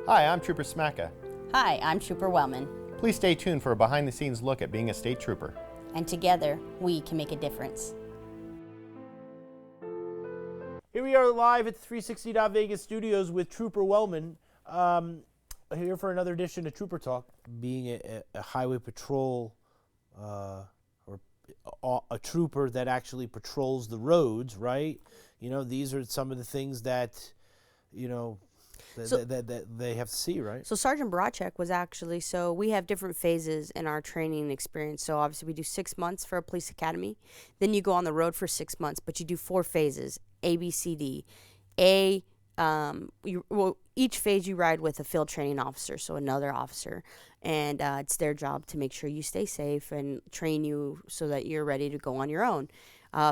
Hi, I'm Trooper Smacka. Hi, I'm Trooper Wellman, Please stay tuned for a behind-the-scenes look at being a state trooper. and together we can make a difference. Here we are live at the 360 Vegas studios with Trooper Wellman. Here for another edition of Trooper Talk. Being a highway patrol or a trooper that actually patrols the roads, right? You know, these are some of the things that, you know, that they have to see, right? So Sergeant Boracek was actually, so we have different phases in our training experience. So obviously we do 6 months for a police academy. Then you go on the road for 6 months, but you do 4 phases, A, B, C, D. Each phase you ride with a field training officer, so another officer. And it's their job to make sure you stay safe and train you so that you're ready to go on your own.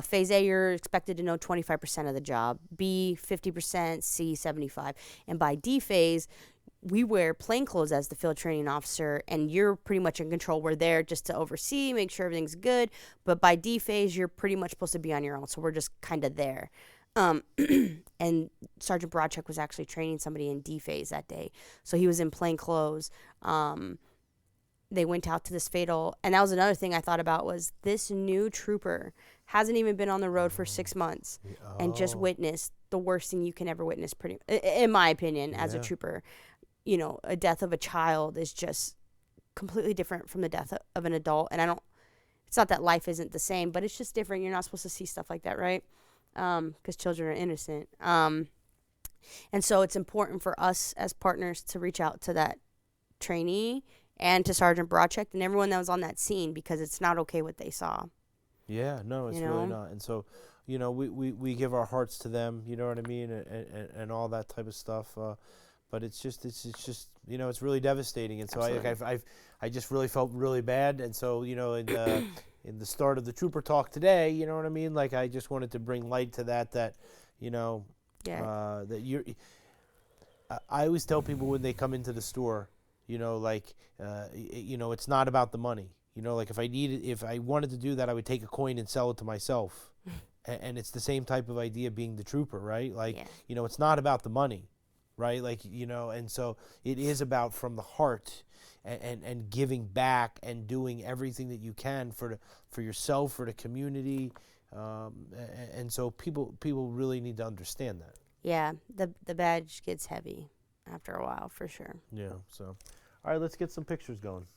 Phase A, you're expected to know 25% of the job. B, 50%. C, 75%. And by D phase, we wear plain clothes as the field training officer, and you're pretty much in control. We're there just to oversee, make sure everything's good. But by D phase, you're pretty much supposed to be on your own, so we're just kind of there. And Sergeant Boracek was actually training somebody in D phase that day. So he was in plain clothes. They went out to this fatal, and that was another thing I thought about, was this new trooper hasn't even been on the road for 6 months and just witnessed the worst thing you can ever witness, in my opinion, as a trooper. You know, a death of a child is just completely different from the death of an adult. And it's not that life isn't the same, but it's just different. You're not supposed to see stuff like that, right? Because children are innocent. And so it's important for us as partners to reach out to that trainee and to Sergeant Boracek and everyone that was on that scene, because it's not okay what they saw. Yeah, no, it's really not. And so, you know, we give our hearts to them, you know what I mean, and all that type of stuff. But it's just you know, it's really devastating. And so I just really felt really bad. And so, you know, in the start of the Trooper Talk today, you know what I mean, like I just wanted to bring light to that you know, that you're. I always tell people when they come into the store, you know, like you know, it's not about the money. You know, like if I wanted to do that, I would take a coin and sell it to myself. And it's the same type of idea being the trooper, right? Like, you know, it's not about the money, right? Like, you know, and so it is about from the heart and giving back and doing everything that you can for yourself, for the community. And so people really need to understand that. Yeah, the badge gets heavy after a while, for sure. Yeah, so. All right, let's get some pictures going.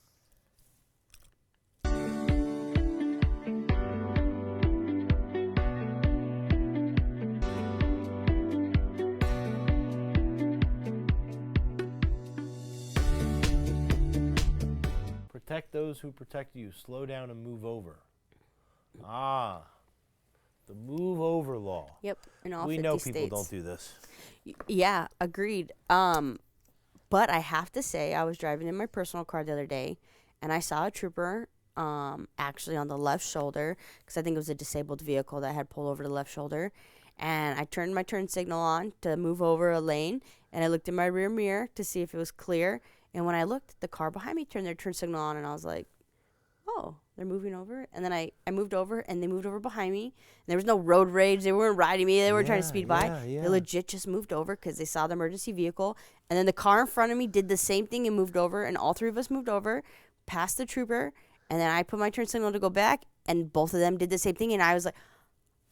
Protect those who protect you. Slow down and move over. The move over law. Yep, in all 50 states. We know people don't do this. Yeah, agreed. But I have to say, I was driving in my personal car the other day, and I saw a trooper actually on the left shoulder, because I think it was a disabled vehicle that had pulled over the left shoulder. And I turned my turn signal on to move over a lane, and I looked in my rear mirror to see if it was clear. And when I looked, the car behind me turned their turn signal on, and I was like, oh, they're moving over. And then I moved over, and they moved over behind me. And there was no road rage. They weren't riding me. They weren't trying to speed by. They legit just moved over because they saw the emergency vehicle. And then the car in front of me did the same thing and moved over. And all 3 of us moved over, past the trooper. And then I put my turn signal to go back, and both of them did the same thing. And I was like,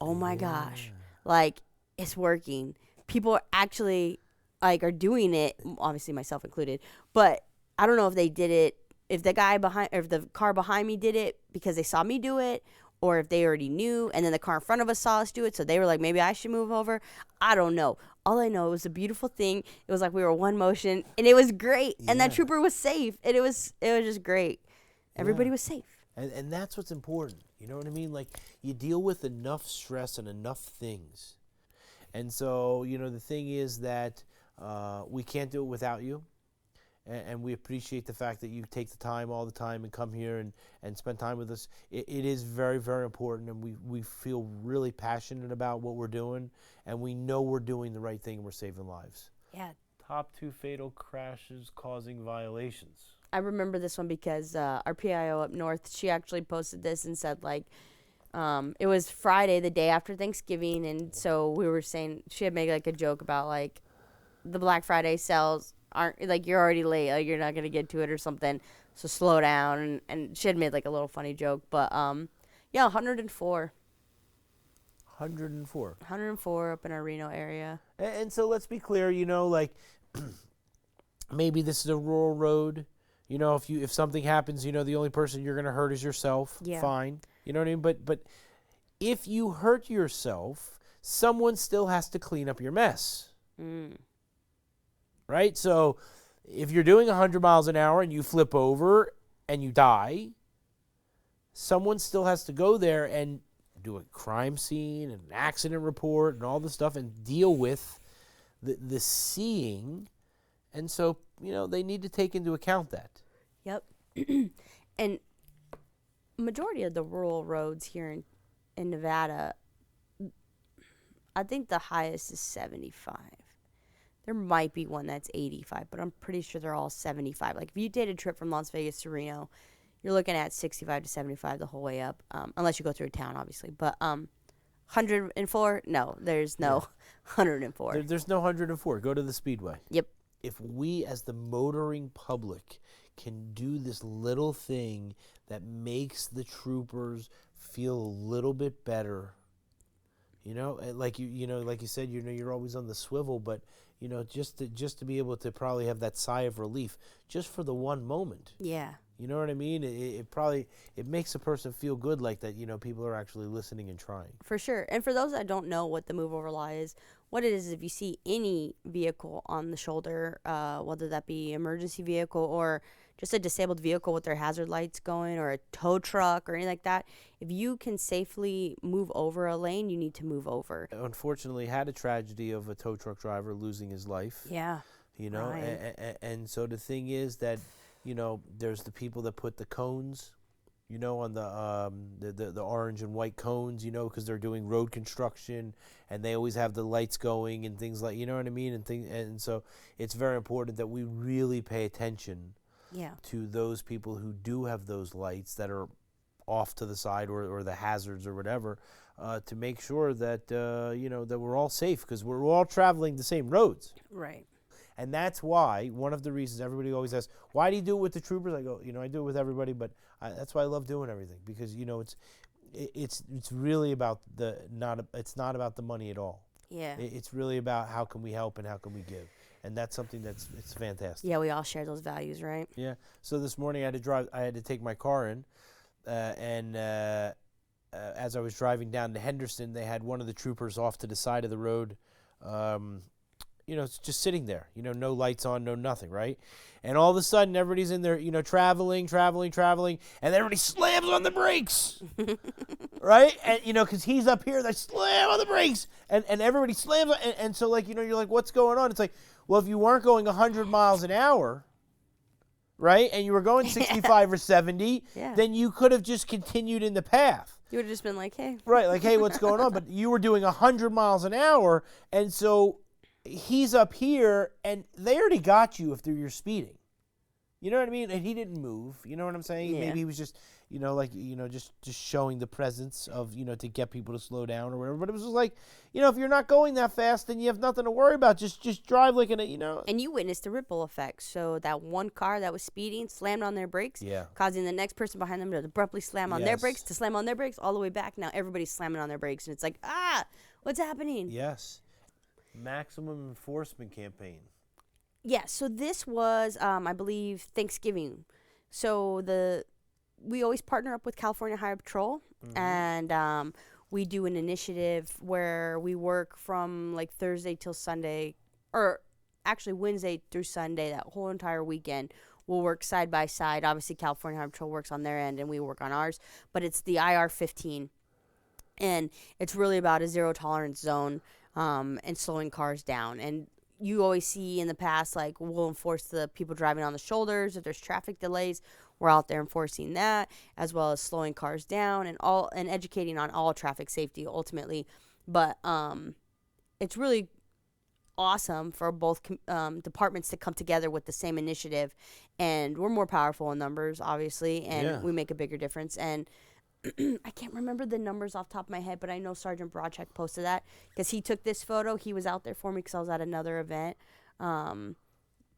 oh, my gosh. Like, it's working. People actually, like, are doing it, obviously myself included. But I don't know if they did it, if the car behind me did it because they saw me do it, or if they already knew, and then the car in front of us saw us do it, so they were like, maybe I should move over. I don't know. All I know, it was a beautiful thing. It was like we were one motion, and it was great. And that trooper was safe, and it was just great. Everybody was safe. And that's what's important. You know what I mean? Like, you deal with enough stress and enough things. And so, you know, the thing is that we can't do it without you. And we appreciate the fact that you take the time all the time and come here and spend time with us. It is very, very important, and we feel really passionate about what we're doing, and we know we're doing the right thing and we're saving lives. Yeah. Top 2 fatal crashes causing violations. I remember this one because our PIO up north, she actually posted this and said, like, it was Friday, the day after Thanksgiving, and so we were saying, she had made like a joke about like the Black Friday sales aren't like you're already late, like you're not gonna get to it or something. So slow down. And she had made like a little funny joke, but yeah, 104. 104. 104 up in our Reno area. And so let's be clear, you know, like maybe this is a rural road. You know, if something happens, you know, the only person you're going to hurt is yourself. Yeah. Fine. You know what I mean? But if you hurt yourself, someone still has to clean up your mess. Right? So if you're doing 100 miles an hour and you flip over and you die, someone still has to go there and do a crime scene and an accident report and all this stuff and deal with the seeing. And so, you know, they need to take into account that. Yep. And majority of the rural roads here in Nevada, I think the highest is 75. There might be one that's 85, but I'm pretty sure they're all 75. Like if you did a trip from Las Vegas to Reno, you're looking at 65 to 75 the whole way up, unless you go through a town, obviously. But 104, no, there's no 104. There's no 104. Go to the Speedway. Yep. If we as the motoring public can do this little thing that makes the troopers feel a little bit better, you know, like you know, like you said, you know, you're always on the swivel, but you know, just to be able to probably have that sigh of relief just for the one moment. Yeah. You know what I mean? It makes a person feel good, like that, you know, people are actually listening and trying. For sure. And for those that don't know what the move over law is, what it is if you see any vehicle on the shoulder, whether that be emergency vehicle or just a disabled vehicle with their hazard lights going or a tow truck or anything like that, if you can safely move over a lane, you need to move over. Unfortunately, had a tragedy of a tow truck driver losing his life. Yeah. You know, and so the thing is that, you know, there's the people that put the cones, you know, on the orange and white cones, you know, because they're doing road construction and they always have the lights going and things like, you know what I mean? And so it's very important that we really pay attention to those people who do have those lights that are off to the side or the hazards or whatever, to make sure that, you know, that we're all safe because we're all traveling the same roads. Right. And that's why, one of the reasons everybody always asks, why do you do it with the troopers? I go, you know, I do it with everybody, but that's why I love doing everything because, you know, it's really about it's not about the money at all. Yeah. It's really about how can we help and how can we give. And that's something it's fantastic. Yeah, we all share those values, right? Yeah. So this morning I had to take my car in, and as I was driving down to Henderson, they had one of the troopers off to the side of the road, you know, it's just sitting there, you know, no lights on, no nothing, right? And all of a sudden, everybody's in there, you know, traveling, and everybody slams on the brakes, right? And, you know, because he's up here, they slam on the brakes, and everybody slams, and so, like, you know, you're like, what's going on? It's like, well, if you weren't going 100 miles an hour, right, and you were going 65 or 70, then you could have just continued in the path. You would have just been like, hey. Right, like, hey, what's going on? But you were doing 100 miles an hour, and so he's up here, and they already got you if you're speeding. You know what I mean? And he didn't move. You know what I'm saying? Yeah. Maybe he was just, you know, like, you know, just showing the presence of, you know, to get people to slow down or whatever. But it was just like, you know, if you're not going that fast, then you have nothing to worry about. Just drive like in a, you know. And you witnessed the ripple effect. So that one car that was speeding slammed on their brakes, causing the next person behind them to abruptly slam on their brakes, to slam on their brakes all the way back. Now everybody's slamming on their brakes, and it's like, what's happening? Yes. Maximum enforcement campaign. Yeah, so this was, I believe, Thanksgiving. So we always partner up with California Highway Patrol, and we do an initiative where we work from like Thursday till Sunday, or actually Wednesday through Sunday, that whole entire weekend. We'll work side by side. Obviously, California Highway Patrol works on their end, and we work on ours. But it's the IR-15, and it's really about a zero tolerance zone. And slowing cars down. And you always see in the past, like, we'll enforce the people driving on the shoulders. If there's traffic delays, we're out there enforcing that, as well as slowing cars down and educating on all traffic safety ultimately. But it's really awesome for both departments to come together with the same initiative. And we're more powerful in numbers, obviously, and we make a bigger difference. And I can't remember the numbers off the top of my head, but I know Sergeant Broadcheck posted that because he took this photo. He was out there for me because I was at another event.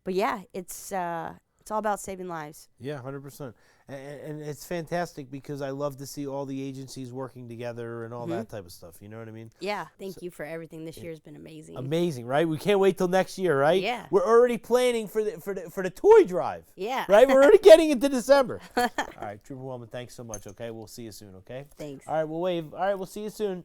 but yeah, it's all about saving lives. Yeah, 100%. And it's fantastic because I love to see all the agencies working together and all that type of stuff. You know what I mean? Yeah, thank you for everything. This year has been amazing. Amazing, right? We can't wait till next year, right? Yeah. We're already planning for the toy drive. Yeah. Right? We're already getting into December. All right, Trooper Wellman, thanks so much, okay? We'll see you soon, okay? Thanks. All right, we'll wave. All right, we'll see you soon.